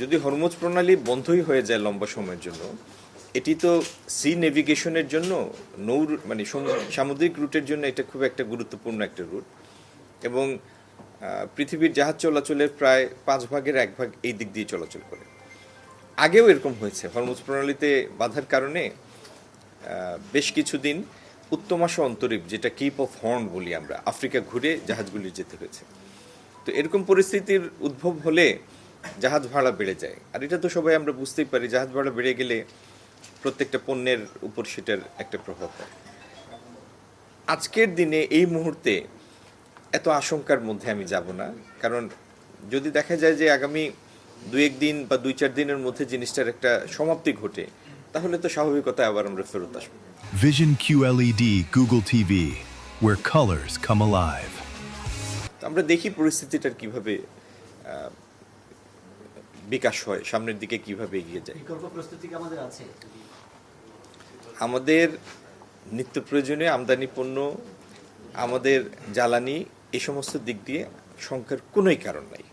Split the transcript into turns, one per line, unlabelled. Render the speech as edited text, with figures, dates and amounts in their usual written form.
যদি হরমুজ প্রণালী বন্ধই হয়ে যায় লম্বা সময়ের জন্য, এটি তো সি নেভিগেশনের জন্য মানে সামুদ্রিক রুটের জন্য এটা খুব একটা গুরুত্বপূর্ণ একটা রুট, এবং পৃথিবীর জাহাজ চলাচলের প্রায় 1/5 এই দিক দিয়ে চলাচল করে। আগেও এরকম হয়েছে, হরমুজ প্রণালীতে বাধার কারণে বেশ কিছুদিন উত্তমাশা অন্তরীপ, যেটা কিপ অফ হর্ন বলি আমরা, আফ্রিকা ঘুরে জাহাজগুলি যেতে হয়েছে। তো এরকম পরিস্থিতির উদ্ভব হলে জাহাজ ভাড়া বেড়ে যায়, আর এটা তো সবাই আমরা বুঝতেই পারি, জাহাজ ভাড়া বেড়ে গেলে প্রত্যেকটা পণ্যের উপর সেটার একটা প্রভাব হয়। আজকের দিনে এই মুহূর্তে এত আশঙ্কার মধ্যে আমি যাব না, কারণ যদি দেখা যায় যে আগামী 2-1 দিন বা 2-4 দিনের মধ্যে জিনিসটার একটা সমাপ্তি ঘটে, তাহলে তো স্বাভাবিকতায় আবার আমরা ফেরত আসবো।
Vision QLED Google TV, where colors come alive.
আমরা দেখি পরিস্থিতিটার কিভাবে বিকাশ হয়, সামনের দিকে কিভাবে এগিয়ে যায়।
বিকল্প প্রস্তুতি আমাদের আছে।
আমাদের নিত্য প্রয়োজনীয় আমদানি পণ্য, আমাদের জ্বালানি, এই সমস্ত দিক দিয়ে শঙ্কার কোনোই কারণ নাই।